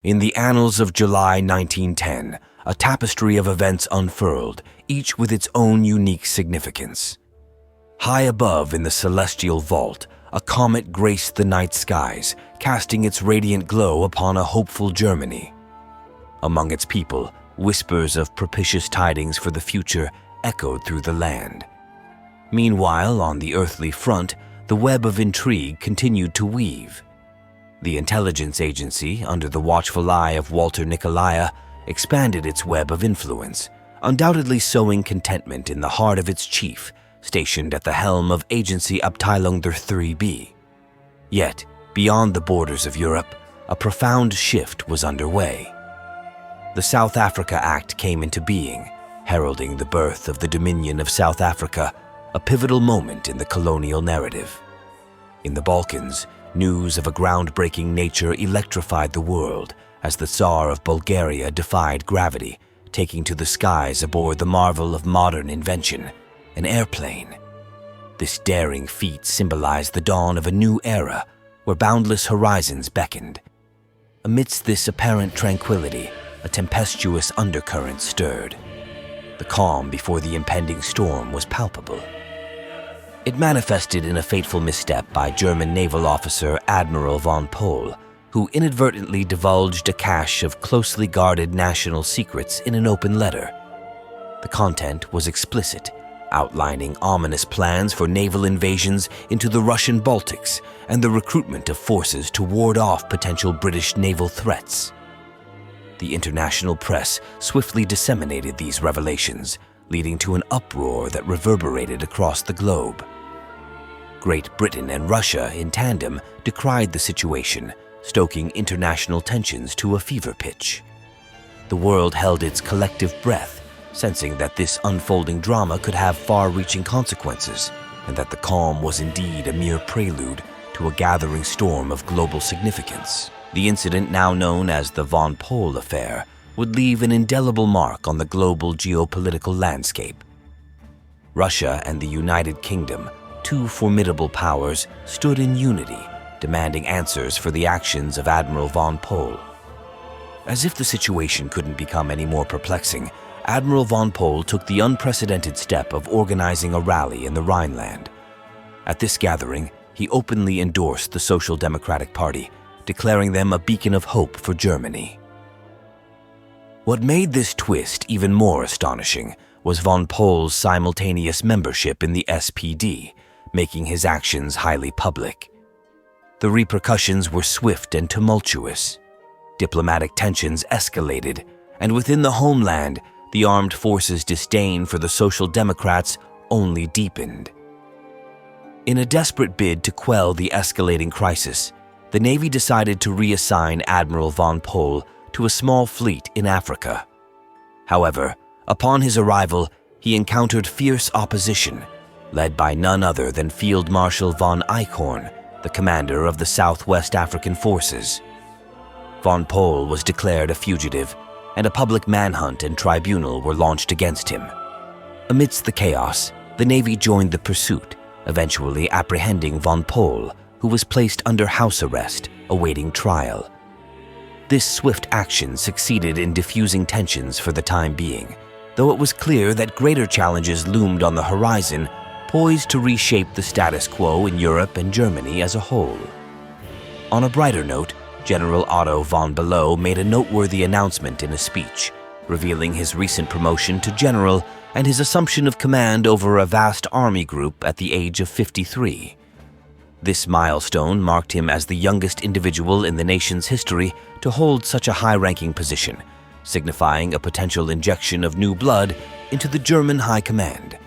In the annals of July 1910, a tapestry of events unfurled, each with its own unique significance. High above in the celestial vault, a comet graced the night skies, casting its radiant glow upon a hopeful Germany. Among its people, whispers of propitious tidings for the future echoed through the land. Meanwhile, on the earthly front, the web of intrigue continued to weave. The intelligence agency, under the watchful eye of Walter Nicolaiah, expanded its web of influence, undoubtedly sowing contentment in the heart of its chief, stationed at the helm of Agency Abteilung der 3B. Yet, beyond the borders of Europe, a profound shift was underway. The South Africa Act came into being, heralding the birth of the Dominion of South Africa, a pivotal moment in the colonial narrative. In the Balkans, news of a groundbreaking nature electrified the world as the Tsar of Bulgaria defied gravity, taking to the skies aboard the marvel of modern invention, an airplane. This daring feat symbolized the dawn of a new era where boundless horizons beckoned. Amidst this apparent tranquility, a tempestuous undercurrent stirred. The calm before the impending storm was palpable. It manifested in a fateful misstep by German naval officer Admiral von Pohl, who inadvertently divulged a cache of closely guarded national secrets in an open letter. The content was explicit, outlining ominous plans for naval invasions into the Russian Baltics and the recruitment of forces to ward off potential British naval threats. The international press swiftly disseminated these revelations, leading to an uproar that reverberated across the globe. Great Britain and Russia, in tandem, decried the situation, stoking international tensions to a fever pitch. The world held its collective breath, sensing that this unfolding drama could have far-reaching consequences, and that the calm was indeed a mere prelude to a gathering storm of global significance. The incident, now known as the Von Pohl affair, would leave an indelible mark on the global geopolitical landscape. Russia and the United Kingdom, two formidable powers, stood in unity, demanding answers for the actions of Admiral von Pohl. As if the situation couldn't become any more perplexing, Admiral von Pohl took the unprecedented step of organizing a rally in the Rhineland. At this gathering, he openly endorsed the Social Democratic Party, declaring them a beacon of hope for Germany. What made this twist even more astonishing was von Pohl's simultaneous membership in the SPD, making his actions highly public. The repercussions were swift and tumultuous. Diplomatic tensions escalated, and within the homeland, the armed forces' disdain for the Social Democrats only deepened. In a desperate bid to quell the escalating crisis, the Navy decided to reassign Admiral von Pohl to a small fleet in Africa. However, upon his arrival, he encountered fierce opposition, led by none other than Field Marshal von Eichhorn, the commander of the Southwest African Forces. Von Pohl was declared a fugitive, and a public manhunt and tribunal were launched against him. Amidst the chaos, the Navy joined the pursuit, eventually apprehending von Pohl, who was placed under house arrest, awaiting trial. This swift action succeeded in diffusing tensions for the time being, though it was clear that greater challenges loomed on the horizon, poised to reshape the status quo in Europe and Germany as a whole. On a brighter note, General Otto von Below made a noteworthy announcement in a speech, revealing his recent promotion to general and his assumption of command over a vast army group at the age of 53. This milestone marked him as the youngest individual in the nation's history to hold such a high-ranking position, signifying a potential injection of new blood into the German high command.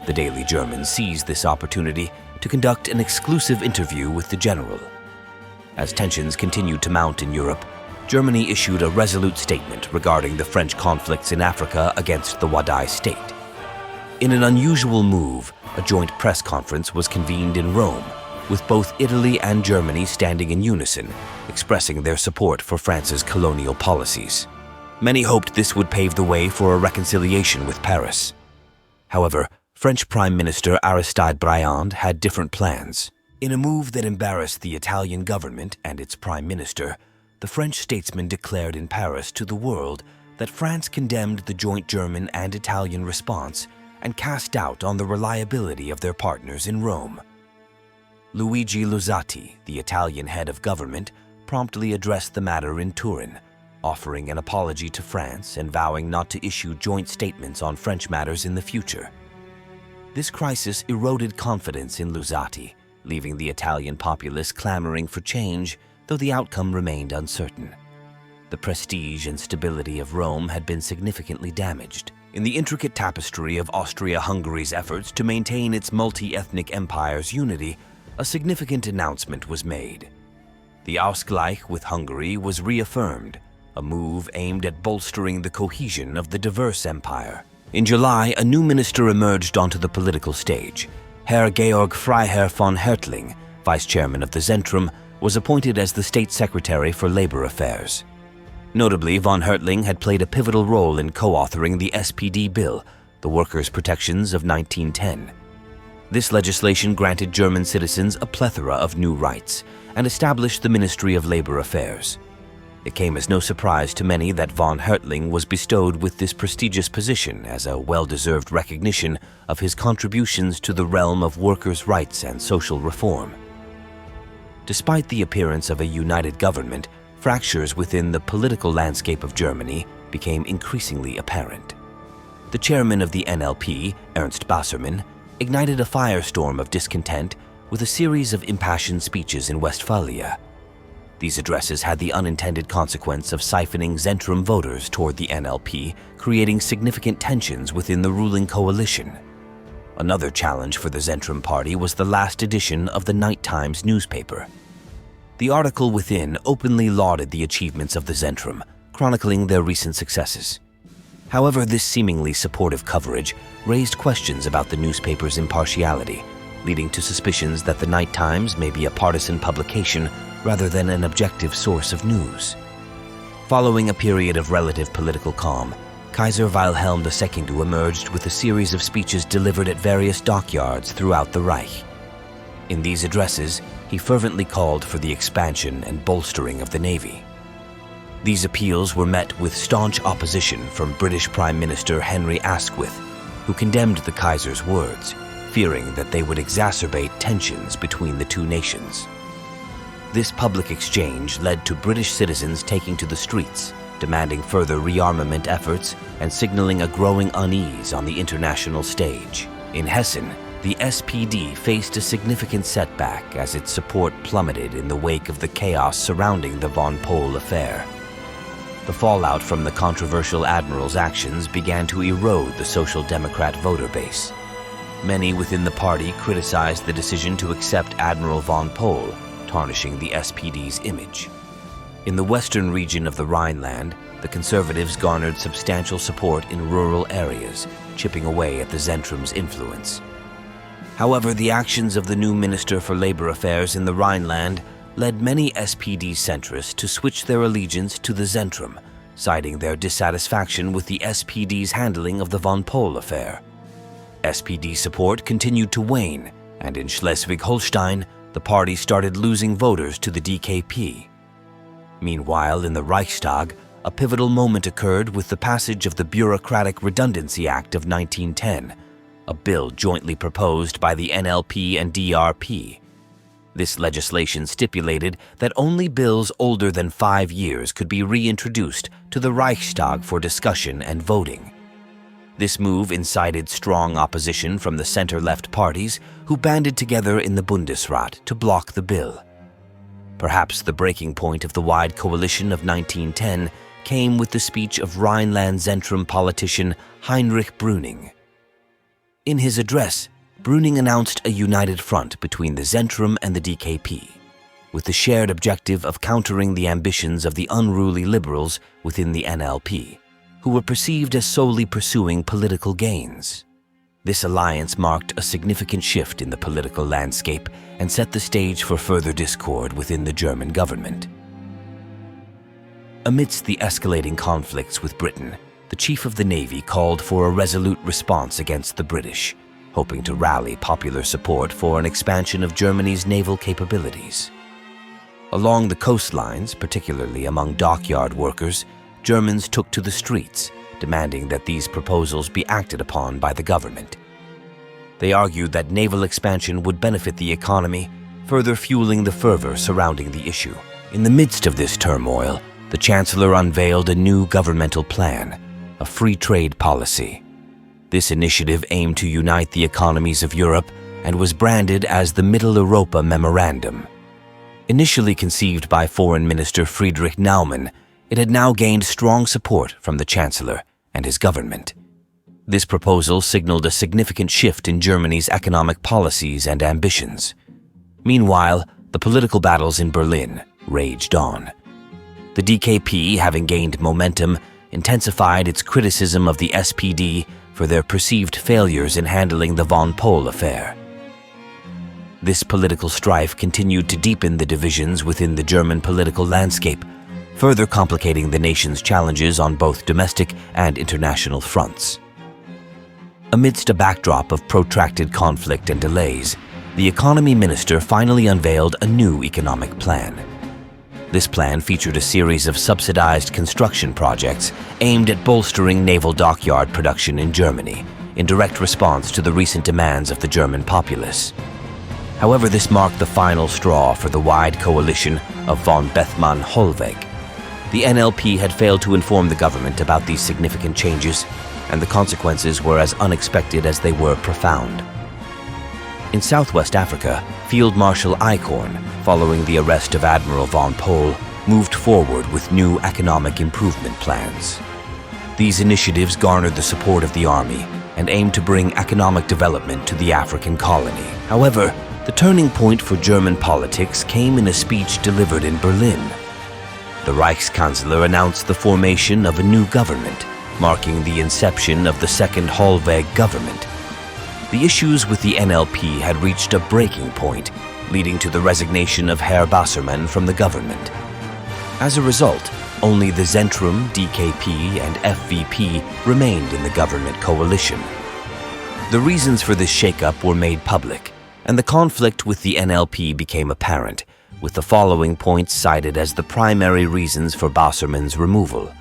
The Daily German seized this opportunity to conduct an exclusive interview with the general. As tensions continued to mount in Europe, Germany issued a resolute statement regarding the French conflicts in Africa against the Wadai state. In an unusual move, a joint press conference was convened in Rome, with both Italy and Germany standing in unison, expressing their support for France's colonial policies. Many hoped this would pave the way for a reconciliation with Paris. However, French Prime Minister Aristide Briand had different plans. In a move that embarrassed the Italian government and its prime minister, the French statesman declared in Paris to the world that France condemned the joint German and Italian response and cast doubt on the reliability of their partners in Rome. Luigi Luzzati, the Italian head of government, promptly addressed the matter in Turin, offering an apology to France and vowing not to issue joint statements on French matters in the future. This crisis eroded confidence in Luzzati, leaving the Italian populace clamoring for change, though the outcome remained uncertain. The prestige and stability of Rome had been significantly damaged. In the intricate tapestry of Austria-Hungary's efforts to maintain its multi-ethnic empire's unity, a significant announcement was made. The Ausgleich with Hungary was reaffirmed, a move aimed at bolstering the cohesion of the diverse empire. In July, a new minister emerged onto the political stage. Herr Georg Freiherr von Hertling, vice chairman of the Zentrum, was appointed as the state secretary for labor affairs. Notably, von Hertling had played a pivotal role in co-authoring the SPD bill, the Workers' Protections of 1910. This legislation granted German citizens a plethora of new rights and established the Ministry of Labor Affairs. It came as no surprise to many that von Hertling was bestowed with this prestigious position as a well-deserved recognition of his contributions to the realm of workers' rights and social reform. Despite the appearance of a united government, fractures within the political landscape of Germany became increasingly apparent. The chairman of the NLP, Ernst Bassermann, ignited a firestorm of discontent with a series of impassioned speeches in Westphalia. These addresses had the unintended consequence of siphoning Zentrum voters toward the NLP, creating significant tensions within the ruling coalition. Another challenge for the Zentrum party was the last edition of the Night Times newspaper. The article within openly lauded the achievements of the Zentrum, chronicling their recent successes. However, this seemingly supportive coverage raised questions about the newspaper's impartiality, leading to suspicions that the Night Times may be a partisan publication rather than an objective source of news. Following a period of relative political calm, Kaiser Wilhelm II emerged with a series of speeches delivered at various dockyards throughout the Reich. In these addresses, he fervently called for the expansion and bolstering of the Navy. These appeals were met with staunch opposition from British Prime Minister Henry Asquith, who condemned the Kaiser's words, fearing that they would exacerbate tensions between the two nations. This public exchange led to British citizens taking to the streets, demanding further rearmament efforts and signaling a growing unease on the international stage. In Hessen, the SPD faced a significant setback as its support plummeted in the wake of the chaos surrounding the von Pohl affair. The fallout from the controversial admiral's actions began to erode the Social Democrat voter base. Many within the party criticized the decision to accept Admiral von Pohl, tarnishing the SPD's image. In the western region of the Rhineland, the conservatives garnered substantial support in rural areas, chipping away at the Zentrum's influence. However, the actions of the new Minister for Labor Affairs in the Rhineland led many SPD centrists to switch their allegiance to the Zentrum, citing their dissatisfaction with the SPD's handling of the von Pohl affair. SPD support continued to wane, and in Schleswig-Holstein, the party started losing voters to the DKP. Meanwhile, in the Reichstag, a pivotal moment occurred with the passage of the Bureaucratic Redundancy Act of 1910, a bill jointly proposed by the NLP and DRP. This legislation stipulated that only bills older than 5 years could be reintroduced to the Reichstag for discussion and voting. This move incited strong opposition from the center-left parties, who banded together in the Bundesrat to block the bill. Perhaps the breaking point of the wide coalition of 1910 came with the speech of Rhineland Zentrum politician Heinrich Brüning. In his address, Brüning announced a united front between the Zentrum and the DKP, with the shared objective of countering the ambitions of the unruly liberals within the NLP, who were perceived as solely pursuing political gains. This alliance marked a significant shift in the political landscape and set the stage for further discord within the German government. Amidst the escalating conflicts with Britain, the Chief of the Navy called for a resolute response against the British, hoping to rally popular support for an expansion of Germany's naval capabilities. Along the coastlines, particularly among dockyard workers, Germans took to the streets, demanding that these proposals be acted upon by the government. They argued that naval expansion would benefit the economy, further fueling the fervor surrounding the issue. In the midst of this turmoil, the Chancellor unveiled a new governmental plan, a free trade policy. This initiative aimed to unite the economies of Europe and was branded as the Middle Europa Memorandum. Initially conceived by Foreign Minister Friedrich Naumann, it had now gained strong support from the Chancellor and his government. This proposal signaled a significant shift in Germany's economic policies and ambitions. Meanwhile, the political battles in Berlin raged on. The DKP, having gained momentum, intensified its criticism of the SPD for their perceived failures in handling the von Pohl affair. This political strife continued to deepen the divisions within the German political landscape, further complicating the nation's challenges on both domestic and international fronts. Amidst a backdrop of protracted conflict and delays, the economy minister finally unveiled a new economic plan. This plan featured a series of subsidized construction projects aimed at bolstering naval dockyard production in Germany, in direct response to the recent demands of the German populace. However, this marked the final straw for the wide coalition of von Bethmann-Hollweg. The NLP had failed to inform the government about these significant changes, and the consequences were as unexpected as they were profound. In Southwest Africa, Field Marshal Eichhorn, following the arrest of Admiral von Pohl, moved forward with new economic improvement plans. These initiatives garnered the support of the army and aimed to bring economic development to the African colony. However, the turning point for German politics came in a speech delivered in Berlin. The Reichskanzler announced the formation of a new government, marking the inception of the second Hollweg government. The issues with the NLP had reached a breaking point, leading to the resignation of Herr Bassermann from the government. As a result, only the Zentrum, DKP, and FVP remained in the government coalition. The reasons for this shakeup were made public, and the conflict with the NLP became apparent, with the following points cited as the primary reasons for Bassermann's removal.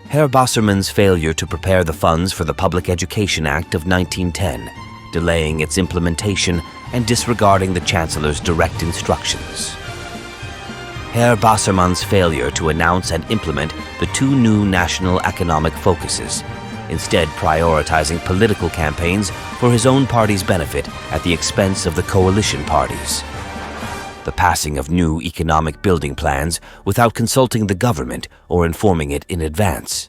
Herr Bassermann's failure to prepare the funds for the Public Education Act of 1910, delaying its implementation and disregarding the Chancellor's direct instructions. Herr Bassermann's failure to announce and implement the two new national economic focuses, instead prioritizing political campaigns for his own party's benefit at the expense of the coalition parties. The passing of new economic building plans without consulting the government or informing it in advance.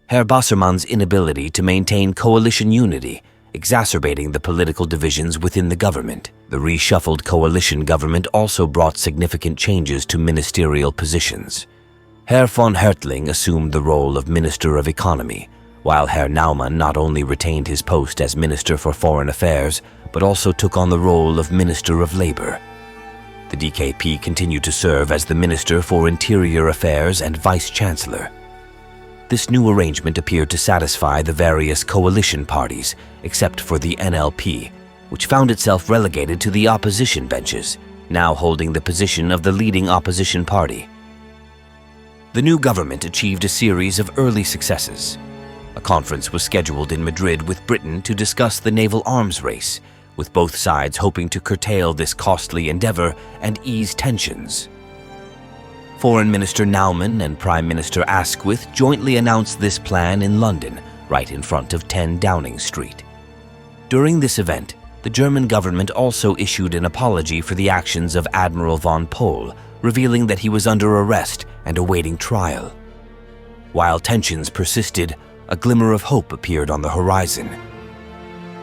Herr Bassermann's inability to maintain coalition unity, exacerbating the political divisions within the government. The reshuffled coalition government also brought significant changes to ministerial positions. Herr von Hertling assumed the role of Minister of Economy, while Herr Naumann not only retained his post as Minister for Foreign Affairs, but also took on the role of Minister of Labor. The DKP continued to serve as the Minister for Interior Affairs and Vice-Chancellor. This new arrangement appeared to satisfy the various coalition parties, except for the NLP, which found itself relegated to the opposition benches, now holding the position of the leading opposition party. The new government achieved a series of early successes. A conference was scheduled in Madrid with Britain to discuss the naval arms race, with both sides hoping to curtail this costly endeavor and ease tensions. Foreign Minister Naumann and Prime Minister Asquith jointly announced this plan in London, right in front of 10 Downing Street. During this event, the German government also issued an apology for the actions of Admiral von Pohl, revealing that he was under arrest and awaiting trial. While tensions persisted, a glimmer of hope appeared on the horizon.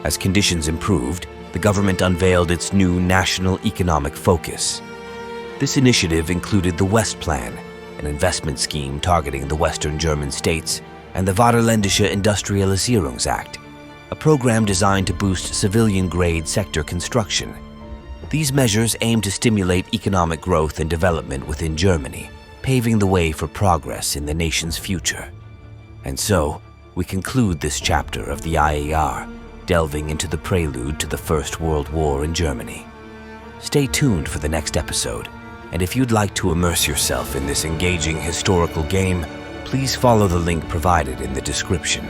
As conditions improved, the government unveiled its new national economic focus. This initiative included the West Plan, an investment scheme targeting the Western German states, and the Vaterländische Industrialisierungsact, a program designed to boost civilian-grade sector construction. These measures aim to stimulate economic growth and development within Germany, paving the way for progress in the nation's future. And so, we conclude this chapter of the IAAR, delving into the prelude to the First World War in Germany. Stay tuned for the next episode, And if you'd like to immerse yourself in this engaging historical game, please follow the link provided in the description.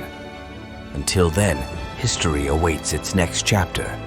Until then, history awaits its next chapter.